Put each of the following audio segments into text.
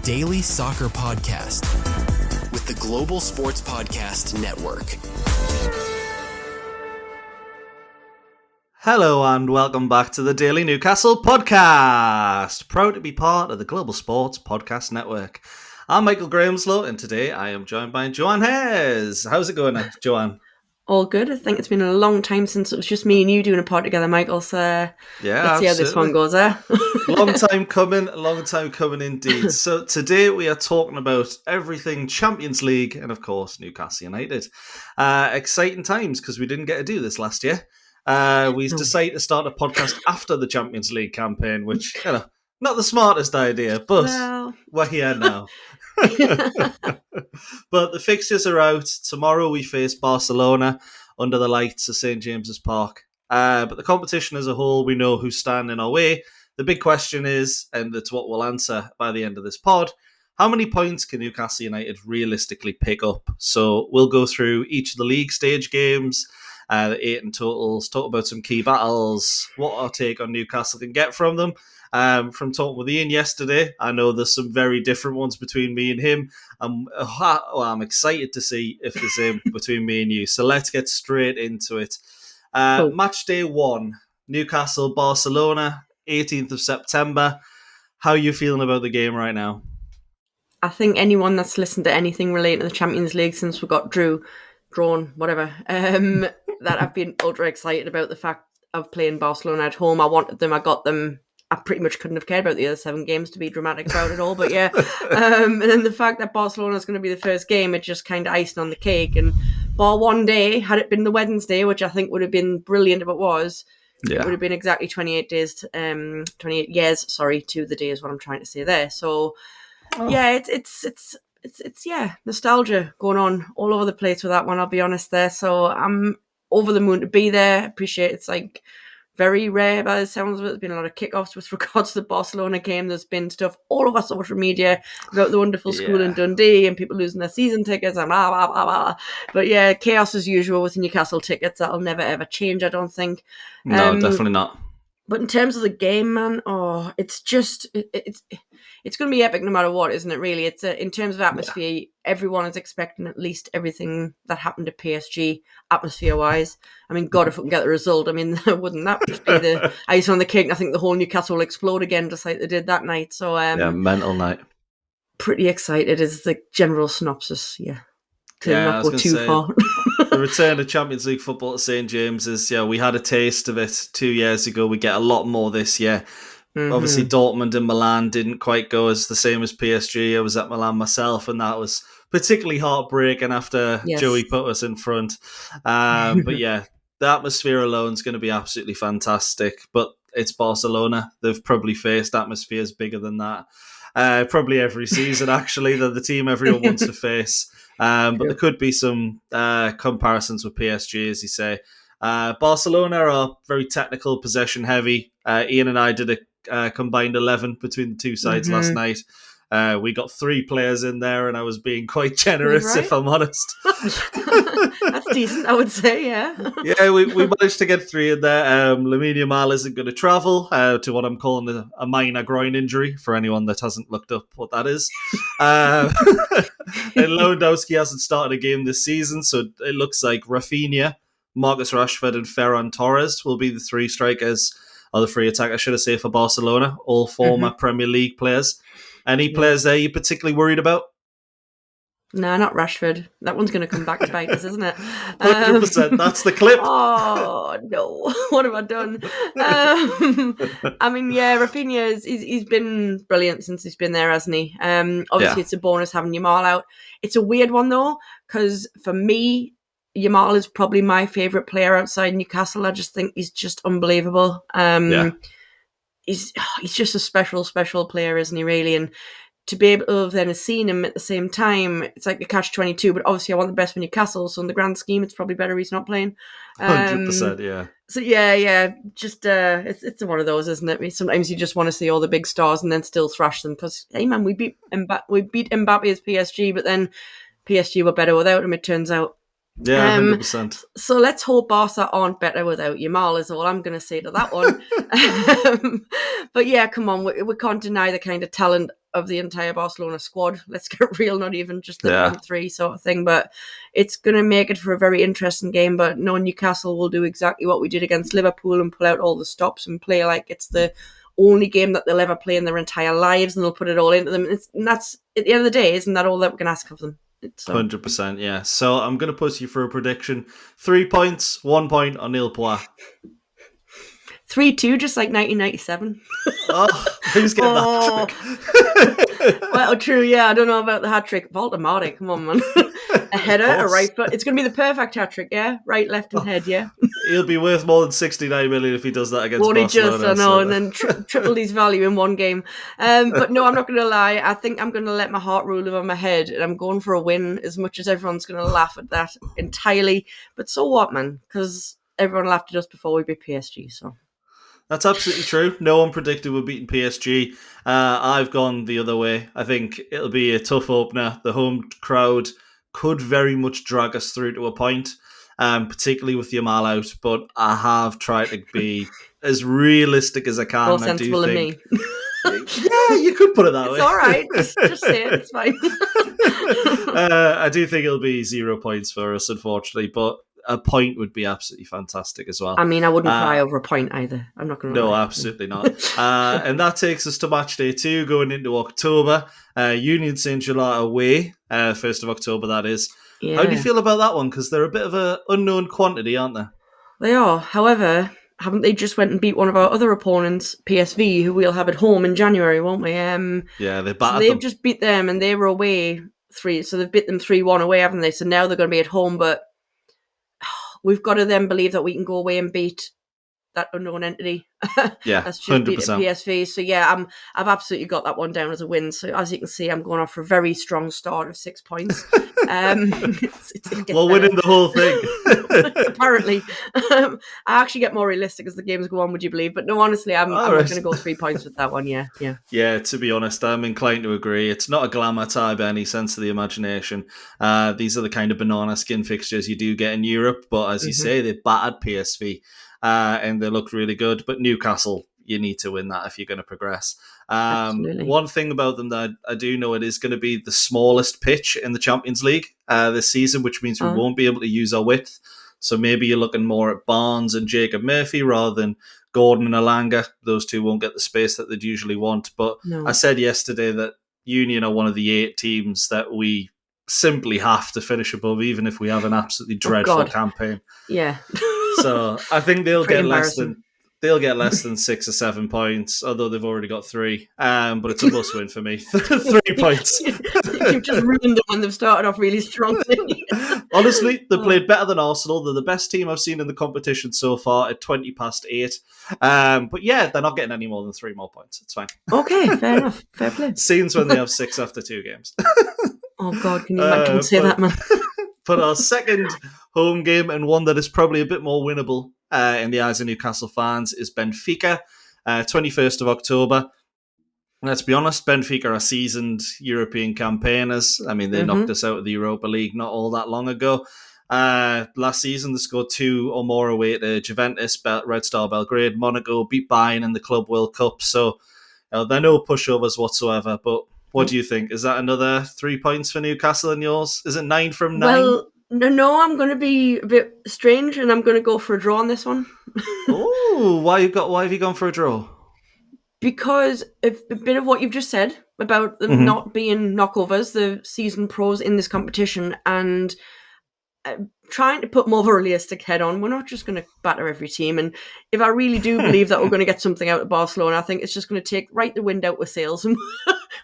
daily soccer podcast with the Global Sports Podcast Network. Hello and welcome back to the Daily Newcastle podcast. Proud to be part of the Global Sports Podcast Network. I'm Michael Grahamslaw, and today I am joined by Joanne Ayres. How's it going, Joanne? All good. I think it's been a long time since it was just me and you doing a pod together, Michael. So let's see how this one goes. Long time coming indeed. So today we are talking about everything Champions League and, of course, Newcastle United. Exciting times because we didn't get to do this last year. We decided to start a podcast after the Champions League campaign, which, not the smartest idea, but we're here now. But the fixtures are out. Tomorrow we face Barcelona under the lights of St. James's Park. But the competition as a whole, we know who's standing in our way. The big question is, and it's what we'll answer by the end of this pod, how many points can Newcastle United realistically pick up? So we'll go through each of the league stage games, the 8 in totals, talk about some key battles, what our take on Newcastle can get from them. From talking with Iain yesterday, I know there's some very different ones between me and him. I'm excited to see if there's same between me and you. So let's get straight into it. Cool. Match day 1, Newcastle, Barcelona, 18th of September. How are you feeling about the game right now? I think anyone that's listened to anything related to the Champions League since we got drawn, whatever, that I've been ultra excited about the fact of playing Barcelona at home. I wanted them, I got them. I pretty much couldn't have cared about the other 7 games to be dramatic about it all, but yeah. And then the fact that Barcelona is going to be the first game, it just kind of icing on the cake. And bar one day, had it been the Wednesday, which I think would have been brilliant if it was, it would have been exactly 28 years to the day is what I'm trying to say there. So yeah, it's nostalgia going on all over the place with that one, I'll be honest there. So I'm over the moon to be there. Appreciate it's like very rare by the sounds of it. There's been a lot of kickoffs with regards to the Barcelona game. There's been stuff all over social media about the wonderful school in Dundee and people losing their season tickets and blah, blah, blah, blah. But yeah, chaos as usual with Newcastle tickets. That'll never, ever change, I don't think. No, definitely not. But in terms of the game, man, it's just... It's going to be epic no matter what, isn't it, really? It's in terms of atmosphere, everyone is expecting at least everything that happened to PSG, atmosphere-wise. I mean, God, if we can get the result, I mean, wouldn't that just be the ice on the cake? And I think the whole Newcastle will explode again, just like they did that night. So, mental night. Pretty excited is the general synopsis, yeah. To not go too far. The return of Champions League football to St. James's, we had a taste of it 2 years ago. We get a lot more this year. Mm-hmm. Obviously, Dortmund and Milan didn't quite go as the same as PSG. I was at Milan myself, and that was particularly heartbreaking after Joey put us in front. But yeah, the atmosphere alone is going to be absolutely fantastic. But it's Barcelona. They've probably faced atmospheres bigger than that. Probably every season, actually, they're the team everyone wants to face. But there could be some comparisons with PSG, as you say. Barcelona are very technical, possession heavy. Iain and I did a combined 11 between the two sides last night. We got 3 players in there, and I was being quite generous, if I'm honest. That's decent, I would say, yeah. Yeah, we managed to get 3 in there. Lamine Yamal isn't going to travel to what I'm calling a minor groin injury, for anyone that hasn't looked up what that is. And Lewandowski hasn't started a game this season, so it looks like Rafinha, Marcus Rashford and Ferran Torres will be the 3 strikers, or the 3 attackers, should I say, for Barcelona, all former Premier League players. Any players there you're particularly worried about? Nah, not Rashford. That one's going to come back to bite us, isn't it? 100%. That's the clip. Oh, no. What have I done? I mean, yeah, Rafinha, he's been brilliant since he's been there, hasn't he? Obviously, it's a bonus having Yamal out. It's a weird one, though, because for me, Yamal is probably my favourite player outside Newcastle. I just think he's just unbelievable. He's just a special player, isn't he, really? And to be able to have then seen him at the same time, it's like a catch-22. But obviously, I want the best for Newcastle, so in the grand scheme, it's probably better he's not playing. 100%, yeah. So yeah, just it's one of those, isn't it? Sometimes you just want to see all the big stars and then still thrash them because, hey man, we beat Mbappe as PSG, but then PSG were better without him, it turns out. Yeah, 100%. So let's hope Barca aren't better without Yamal is all I'm going to say to that one. But yeah, come on, we can't deny the kind of talent of the entire Barcelona squad. Let's get real, not even just the front three sort of thing. But it's going to make it for a very interesting game. But no, Newcastle will do exactly what we did against Liverpool and pull out all the stops and play like it's the only game that they'll ever play in their entire lives, and they'll put it all into them. And that's, at the end of the day, isn't that all that we can ask of them? 100%, yeah. So I'm going to push you for a prediction. 3 points, 1 point on nil points. 3-2, just like 1997. Oh, who's getting that? Well, true, yeah. I don't know about the hat trick. Voldemort, come on, man. A header, a right foot. It's going to be the perfect hat trick, yeah? Right, left, and head, yeah? He'll be worth more than 69 million if he does that against Barcelona. I know, and then triple his value in one game. But no, I'm not going to lie. I think I'm going to let my heart rule over my head, and I'm going for a win, as much as everyone's going to laugh at that entirely. But so what, man? Because everyone laughed at us before we beat PSG, so... That's absolutely true. No one predicted we're beating PSG. I've gone the other way. I think it'll be a tough opener. The home crowd could very much drag us through to a point, particularly with Yamal out. But I have tried to be as realistic as I can. More sensible than me. Yeah, you could put it that way. It's all right. Just say it. It's fine. I do think it'll be 0 points for us, unfortunately. But a point would be absolutely fantastic as well. I mean, I wouldn't cry over a point either. I'm not going to. No, absolutely not. And that takes us to match day 2 going into October. Union Saint-Gilloise away, 1st of October, that is. Yeah. How do you feel about that one? Because they're a bit of an unknown quantity, aren't they? They are. However, haven't they just went and beat one of our other opponents, PSV, who we'll have at home in January, won't we? Yeah, they battered they've them. just beat them, and they were away 3. So they've beat them 3-1 away, haven't they? So now they're going to be at home, but we've got to then believe that we can go away and beat that unknown entity. Yeah, that's just 100%. Beat PSV. So yeah, I've absolutely got that one down as a win. So as you can see, I'm going off for a very strong start of 6 points. Well, winning the whole thing. Apparently, I actually get more realistic as the games go on. Would you believe? But no, honestly, I'm going to go 3 points with that one. Yeah. Yeah. To be honest, I'm inclined to agree. It's not a glamour tie by any sense of the imagination. These are the kind of banana skin fixtures you do get in Europe, but as you say, they battered PSV. And they look really good. But Newcastle, you need to win that if you're going to progress. One thing about them that I do know, it is going to be the smallest pitch in the Champions League this season, which means we won't be able to use our width. So maybe you're looking more at Barnes and Jacob Murphy rather than Gordon and Alanga. Those two won't get the space that they'd usually want. But I said yesterday that Union are one of the 8 teams that we simply have to finish above, even if we have an absolutely dreadful campaign. Yeah. So I think they'll get less than 6 or 7 points, although they've already got 3. But it's a must win for me. 3 points. You've just ruined them when they've started off really strongly. Honestly, they played better than Arsenal. They're the best team I've seen in the competition so far at 20:08. But yeah, they're not getting any more than 3 more points. It's fine. Okay, fair enough. Fair play. Scenes when they have 6 after 2 games. Oh God, can you say that, man? But our second home game, and one that is probably a bit more winnable in the eyes of Newcastle fans, is Benfica, 21st of October. Let's be honest, Benfica are seasoned European campaigners. I mean, they knocked us out of the Europa League not all that long ago. Last season, they scored 2 or more away to Juventus, Red Star Belgrade, Monaco, beat Bayern in the Club World Cup. So they're no pushovers whatsoever, but what do you think? Is that another 3 points for Newcastle in yours? Is it 9 from 9? Well, no, I'm going to be a bit strange, and I'm going to go for a draw on this one. Oh, why have you gone for a draw? Because a bit of what you've just said about them not being knockovers, the seasoned pros in this competition, and trying to put more of a realistic head on. We're not just going to batter every team. And if I really do believe that we're going to get something out of Barcelona, I think it's just going to take the wind out with sails, and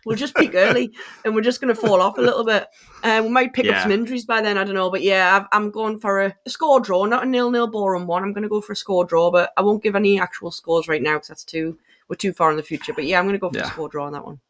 we'll just peak early, and we're just going to fall off a little bit. We might pick up some injuries by then, I don't know. But yeah, I'm going for a score draw, not a 0-0 boring one. I'm going to go for a score draw, but I won't give any actual scores right now because we're too far in the future. But yeah, I'm going to go for a score draw on that one.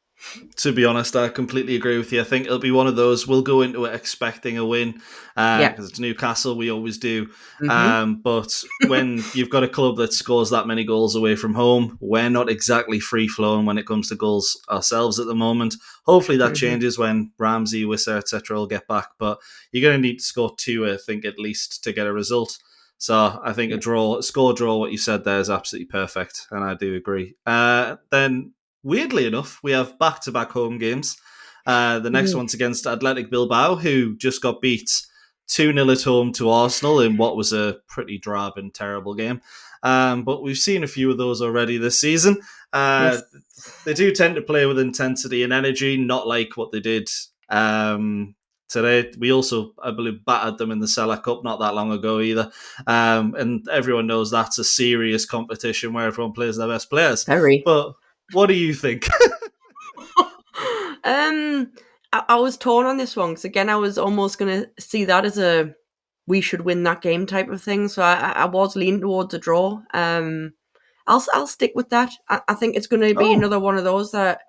To be honest, I completely agree with you. I think it'll be one of those, we'll go into it expecting a win because it's Newcastle, we always do. But when you've got a club that scores that many goals away from home, we're not exactly free-flowing when it comes to goals ourselves at the moment. Hopefully that changes when Ramsey, Wissa, etc. will get back. But you're going to need to score 2, I think, at least to get a result. So I think a score draw, what you said there is absolutely perfect, and I do agree. Then weirdly enough, we have back-to-back home games. The next one's against Athletic Bilbao, who just got beat 2-0 at home to Arsenal in what was a pretty drab and terrible game. But we've seen a few of those already this season. Yes. They do tend to play with intensity and energy, not like what they did today. We also, I believe, battered them in the Sella Cup not that long ago either. And everyone knows that's a serious competition where everyone plays their best players. Very. But what do you think? I was torn on this one because again, I was almost going to see that as a we should win that game type of thing. So I was leaning towards a draw. I'll stick with that. I think it's going to be another one of those that.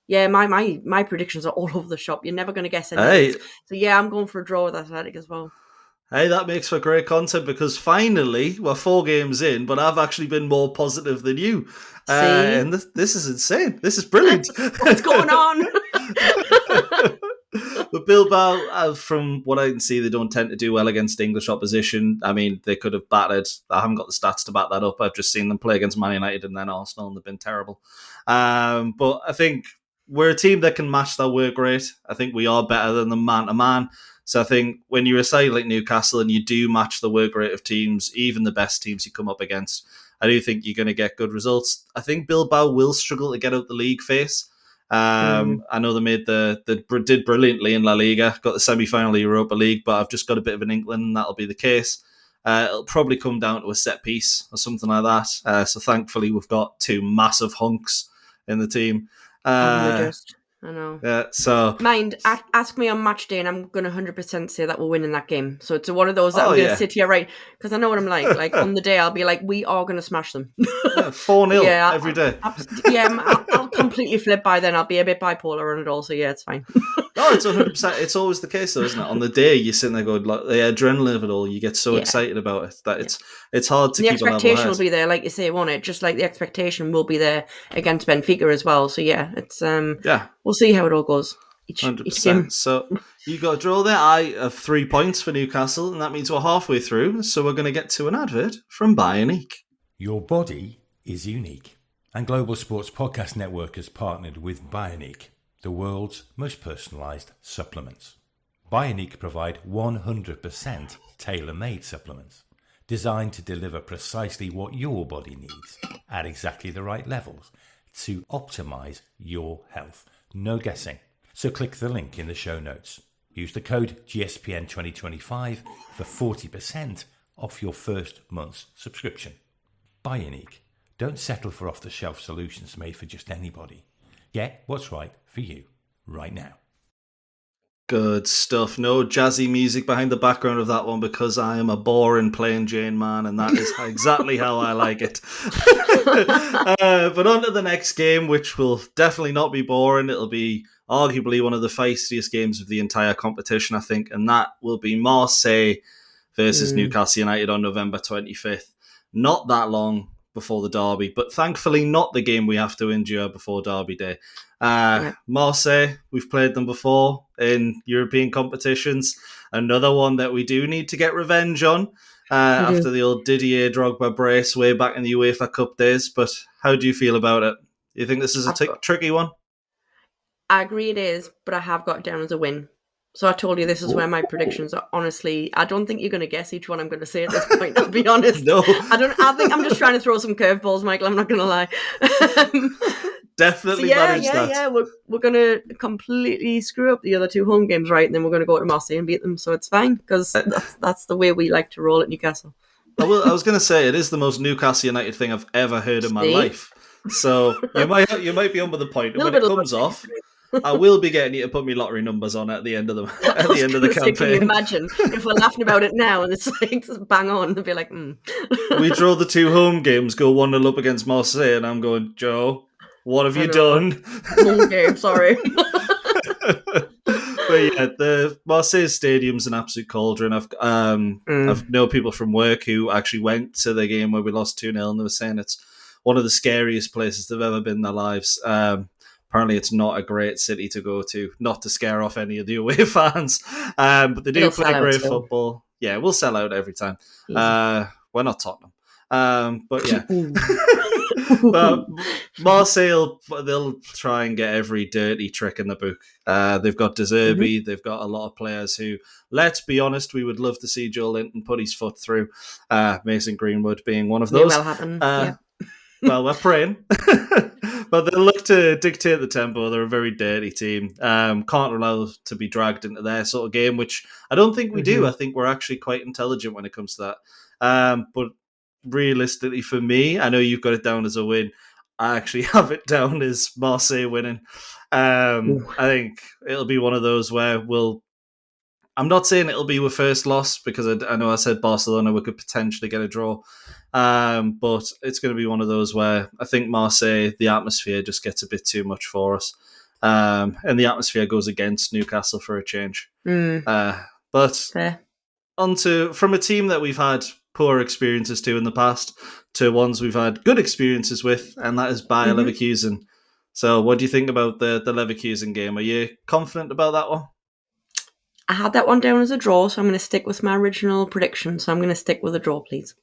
Yeah, my predictions are all over the shop. You're never going to guess anything. So yeah, I'm going for a draw with Athletic as well. Hey, that makes for great content because finally we're 4 games in, but I've actually been more positive than you. And this is insane. This is brilliant. What's going on? But Bilbao, from what I can see, they don't tend to do well against English opposition. I mean, they could have battered. I haven't got the stats to back that up. I've just seen them play against Man United and then Arsenal, and they've been terrible. But I think we're a team that can match their work rate. I think we are better than them man-to-man. So I think when you're a side like Newcastle and you do match the work rate of teams, even the best teams you come up against, I do think you're going to get good results. I think Bilbao will struggle to get out the league phase. I know they did brilliantly in La Liga, got the semi-final of Europa League, but I've just got a bit of an inkling that'll be the case. It'll probably come down to a set piece or something like that. So thankfully we've got 2 massive hunks in the team. I know. Yeah, so mind, ask me on match day, and I'm going to 100% say that we're winning that game. So it's one of those that I'm going to sit here, right? Because I know what I'm like. Like on the day, I'll be like, we are going to smash them. 4-0 every day. I'll completely flip by then. I'll be a bit bipolar on it all. So yeah, it's fine. No, it's 100%. It's always the case, though, isn't it? On the day, you're sitting there going, like, the adrenaline of it all. You get so excited about it that it's hard to keep a level head. The expectation will be there, like you say, won't it? Just like the expectation will be there against Benfica as well. So yeah, it's we'll see how it all goes. Each game. So you got a draw there. I have 3 points for Newcastle, and that means we're halfway through. So we're going to get to an advert from Bioniq. Your body is unique, and Global Sports Podcast Network has partnered with Bioniq, the world's most personalised supplements. Bioniq provide 100% tailor-made supplements designed to deliver precisely what your body needs at exactly the right levels to optimise your health. No guessing. So click the link in the show notes. Use the code GSPN2025 for 40% off your first month's subscription. Bioniq. Don't settle for off-the-shelf solutions made for just anybody. Get what's right for you right now. Good stuff. No jazzy music behind the background of that one because I am a boring plain Jane man, and that is exactly how I like it. But on to the next game, which will definitely not be boring. It'll be arguably one of the feistiest games of the entire competition, I think, and that will be Marseille versus Newcastle United on November 25th. Not that long before the derby, but thankfully not the game we have to endure before derby day. Marseille, we've played them before in European competitions. Another one that we do need to get revenge on after the old Didier Drogba brace way back in the UEFA Cup days. But how do you feel about it? You think this is a tricky one? I agree it is, but I have got it down as a win. So I told you this is where my predictions are. Honestly, I don't think you're going to guess each one I'm going to say at this point, to be honest. No. I think I'm just trying to throw some curveballs, Michael. I'm not going to lie. Definitely manage that. Yeah. We're going to completely screw up the other 2 home games, right? And then we're going to go to Marseille and beat them. So it's fine, because that's the way we like to roll at Newcastle. I was going to say, it is the most Newcastle United thing I've ever heard in my life. So you might be on with the point. And when it comes off, I will be getting you to put me lottery numbers on at the end of the campaign. Can you imagine if we're laughing about it now and it's like bang on? They'll be like, We draw the 2 home games, go 1-0 up against Marseille, and I'm going, Joe, what have you done? Home game, sorry. But yeah, the Marseille stadium's an absolute cauldron. I've know people from work who actually went to the game where we lost 2-0, and they were saying it's one of the scariest places they've ever been in their lives. Apparently, it's not a great city to go to, not to scare off any of the away fans. But they do play great football. Yeah, we'll sell out every time. We're not Tottenham. But yeah. Marseille, they'll try and get every dirty trick in the book. They've got De Zerbi, they've got a lot of players who, let's be honest, we would love to see Joe Linton put his foot through. Mason Greenwood being one of those. May well happen. Well, we're praying. But they look to dictate the tempo. They're a very dirty team. Can't allow to be dragged into their sort of game, which I don't think we do. I think we're actually quite intelligent when it comes to that. But realistically for me, I know you've got it down as a win. I actually have it down as Marseille winning. I think it'll be one of those where I'm not saying it'll be with first loss, because I know I said Barcelona, we could potentially get a draw. But it's going to be one of those where I think Marseille, the atmosphere just gets a bit too much for us. And the atmosphere goes against Newcastle for a change. But Fair. from a team that we've had poor experiences to in the past to ones we've had good experiences with, and that is Bayer Leverkusen. So what do you think about the Leverkusen game? Are you confident about that one? I had that one down as a draw, so I'm going to stick with my original prediction. So I'm going to stick with a draw, please.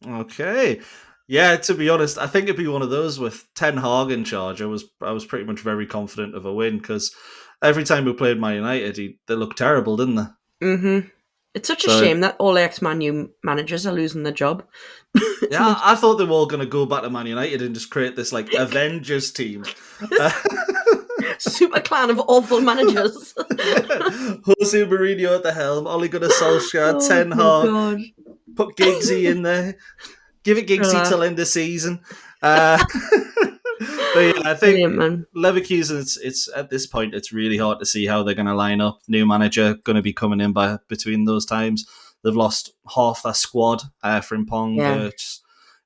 Okay. Yeah, to be honest, I think it'd be one of those with Ten Hag in charge. I was pretty much very confident of a win, because every time we played Man United, they looked terrible, didn't they? It's such a shame that all ex-Man U managers are losing their job. Yeah, I thought they were all going to go back to Man United and just create this like Avengers team. Super clan of awful managers. Jose Mourinho at the helm, Ole Gunnar Solskjaer, Ten Hag, put Giggsy in there, give it Giggsy till end of season. But yeah, I think Leverkusen, it's at this point, it's really hard to see how they're going to line up. New manager going to be coming in between those times. They've lost half their squad. Frimpong,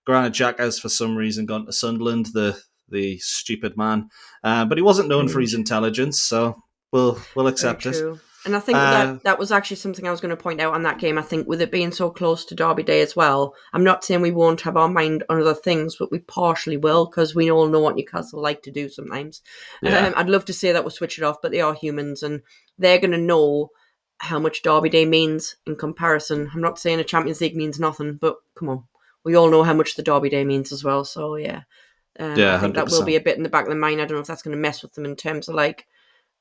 Granit Xhaka has for some reason gone to Sunderland, the stupid man. But he wasn't known for his intelligence, so we'll accept it. And I think that was actually something I was going to point out on that game. I think with it being so close to Derby Day as well, I'm not saying we won't have our mind on other things, but we partially will, because we all know what Newcastle like to do sometimes. I'd love to say that we'll switch it off, but they are humans, and they're going to know how much Derby Day means in comparison. I'm not saying a Champions League means nothing, but come on. We all know how much the Derby Day means as well, so I think 100%. That will be a bit in the back of the mind. I don't know if that's going to mess with them in terms of like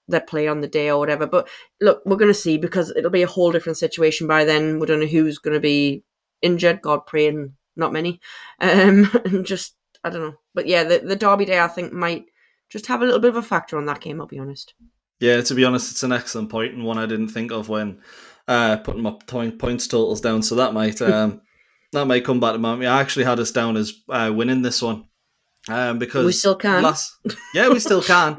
their play on the day or whatever. But look, we're going to see, because it'll be a whole different situation by then. We don't know who's going to be injured. God praying, not many. And just, I don't know. But yeah, the Derby Day, I think, might just have a little bit of a factor on that game, I'll be honest. Yeah, to be honest, it's an excellent point, and one I didn't think of when putting my points totals down. So that might come back to me. I actually had us down as winning this one. Because we still can. We still can.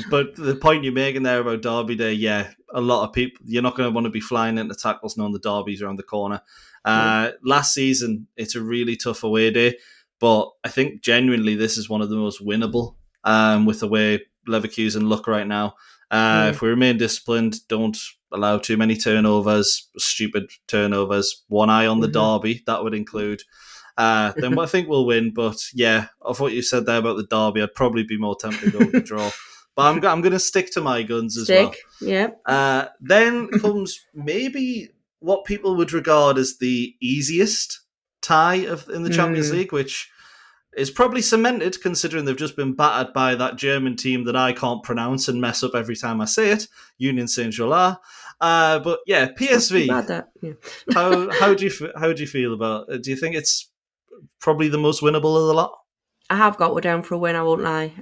But the point you're making there about Derby Day, a lot of people, you're not going to want to be flying into tackles knowing the Derby's around the corner. Last season, it's a really tough away day, but I think genuinely this is one of the most winnable with the way Leverkusen look right now. If we remain disciplined, don't allow too many turnovers, stupid turnovers, one eye on the Derby, that would include. Then I think we'll win. But yeah, of what you said there about the Derby, I'd probably be more tempted to go with the draw. But I'm going to stick to my guns as well. Yeah. Then comes maybe what people would regard as the easiest tie in the Champions League, which is probably cemented considering they've just been battered by that German team that I can't pronounce and mess up every time I say it, Union Saint-Gilloise. But yeah, PSV. How do you feel about it? Do you think it's probably the most winnable of the lot? I have got we're down for a win, I won't lie.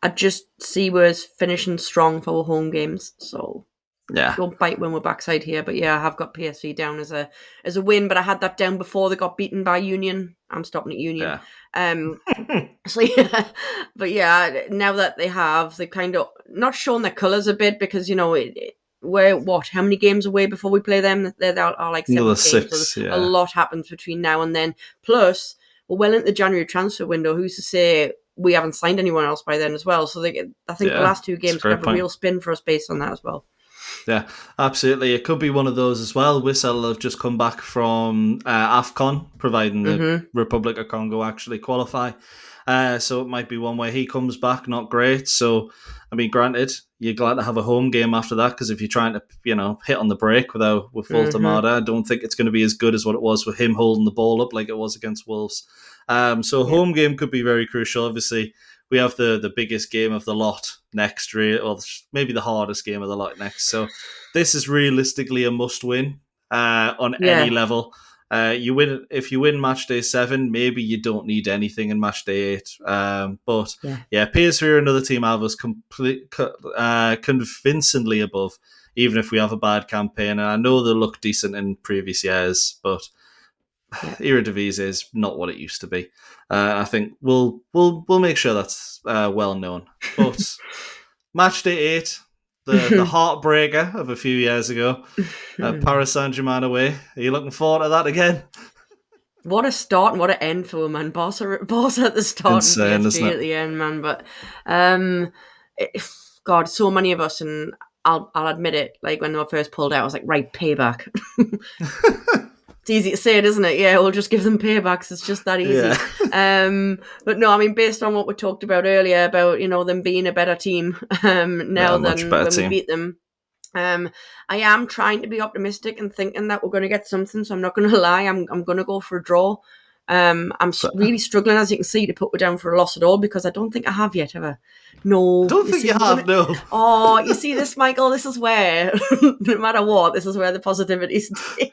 I just see we're finishing strong for our home games, so don't bite when we're backside here. But yeah, I have got PSV down as a win, but I had that down before they got beaten by Union. I'm stopping at Union. So yeah, but yeah, now that they've kind of not shown their colours a bit, because we're how many games away before we play them? There are like 7 games. 6, so a lot happens between now and then. Plus, we're well into the January transfer window. Who's to say we haven't signed anyone else by then as well? So I think the last 2 games could have a real spin for us based on that as well. Yeah, absolutely. It could be one of those as well. Whistle have just come back from AFCON, providing the Republic of Congo actually qualify. So it might be one where he comes back, not great. So, I mean, granted, you're glad to have a home game after that, because if you're trying to, hit on the break with full Tamada, I don't think it's going to be as good as what it was with him holding the ball up like it was against Wolves. So a home game could be very crucial. Obviously, we have the biggest game of the lot next, or maybe the hardest game of the lot next. So this is realistically a must-win on any level. You win if you win match day 7, maybe you don't need anything in match day 8. But PSV are another team I was convincingly above, even if we have a bad campaign. And I know they look decent in previous years, but Eredivisie is not what it used to be. I think we'll make sure that's well known. But match day 8, the heartbreaker of a few years ago, Paris Saint-Germain away. Are you looking forward to that again? What a start and what an end for a man. Barca at the start and PSG at the end, man. But God, so many of us, and I'll admit it, like when they were first pulled out, I was like, right, payback. It's easy to say it, isn't it? Yeah, we'll just give them paybacks. It's just that easy. Yeah. But no, I mean, based on what we talked about earlier about, them being a better team now than when we beat them, I am trying to be optimistic and thinking that we're going to get something. So I'm not going to lie. I'm going to go for a draw. I'm really struggling, as you can see, to put it down for a loss at all, because I don't think I have yet, have I? No. I don't think you have, no. Oh, you see this, Michael? This is where, no matter what, this is where the positivity stays.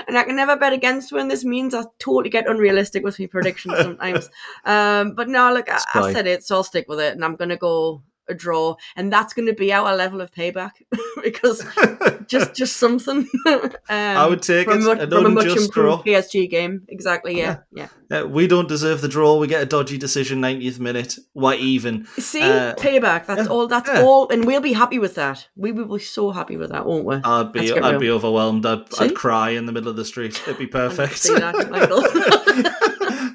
And I can never bet against when this means I totally get unrealistic with my predictions sometimes. But no, look, I said it, so I'll stick with it. And I'm going to go a draw. And that's going to be our level of payback. Because just something. I would take it. From a much improved PSG game. Exactly, yeah. We don't deserve the draw. We get a dodgy decision 90th minute. Why even? See? Payback. That's all. And we'll be happy with that. We will be so happy with that, won't we? I'd be overwhelmed. I'd cry in the middle of the street. It'd be perfect. See that, Michael.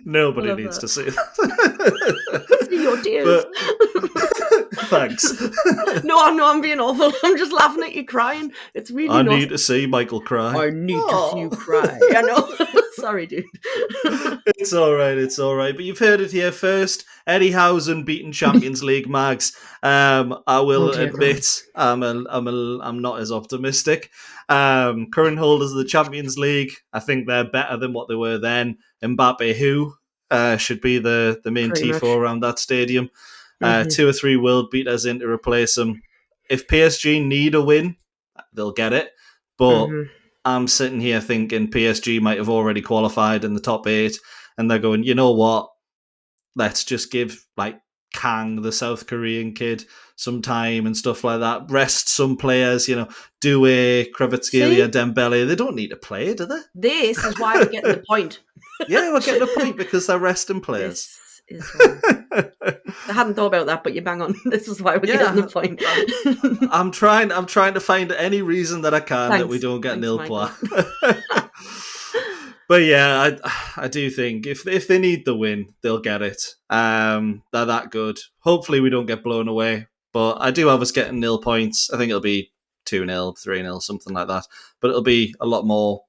Nobody needs to see that. See your tears. Thanks. No, I'm being awful. I'm just laughing at you crying. It's really I need to see Michael cry. I need to see you cry. I know. Sorry, dude. It's all right. But you've heard it here first. Eddie Housen beating Champions League mags. I will admit I'm not as optimistic. Current holders of the Champions League, I think they're better than what they were then. Mbappe, who should be the main tifo around that stadium. 2 or 3 world beaters in to replace them. If PSG need a win, they'll get it. But I'm sitting here thinking PSG might have already qualified in the top 8, and they're going, you know what? Let's just give Kang, the South Korean kid, some time and stuff like that. Rest some players, Due, Kvaratskhelia, Dembele. They don't need to play, do they? This is why we're getting the point. Yeah, we're getting the point because they're resting players. I hadn't thought about that, but you bang on. This is why we're getting the point. I'm trying to find any reason that I can that we don't get nil point. But yeah, I do think if they need the win, they'll get it. They're that good. Hopefully we don't get blown away. But I do have us getting 0 points. I think it'll be 2-0, 3-0, something like that. But it'll be a lot more,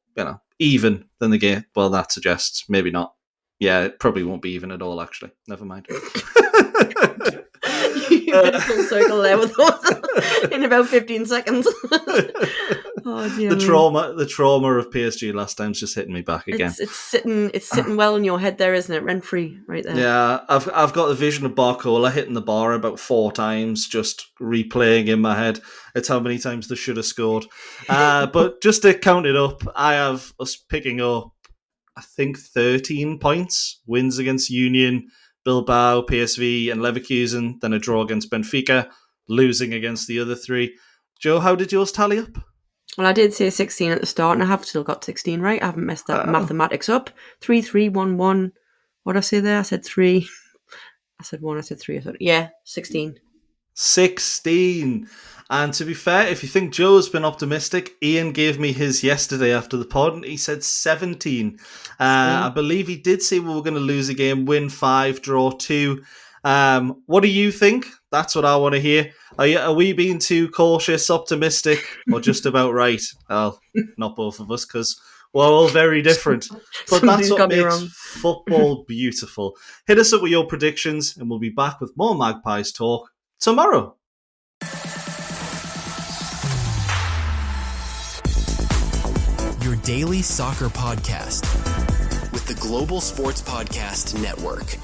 even than the game. Well, that suggests maybe not. Yeah, it probably won't be even at all, actually. Never mind. You did a full circle there with us in about 15 seconds. Oh, dear. The trauma of PSG last time's just hitting me back again. It's sitting well in your head there, isn't it? Rent free, right there. Yeah, I've got the vision of Barcola hitting the bar about 4 times, just replaying in my head. It's how many times they should have scored. But just to count it up, I have us picking up, I think, 13 points. Wins against Union, Bilbao, PSV and Leverkusen, then a draw against Benfica, losing against the other 3. Joe, how did yours tally up? Well, I did say 16 at the start, and I have still got 16 right. I haven't messed that mathematics up. 3, 3, 1, 1. What did I say there? I said 3. I said 1, I said 3. I thought, 16. 16. And to be fair, if you think Joe's been optimistic, Iain gave me his yesterday after the pod, and he said 17. I believe he did say we were going to lose a game, win 5, draw 2. What do you think? That's what I want to hear. Are we being too cautious, optimistic, or just about right? Well, not both of us, because we're all very different. But that's what makes football beautiful. Hit us up with your predictions, and we'll be back with more Magpies talk tomorrow. Your daily soccer podcast with the Global Sports Podcast Network.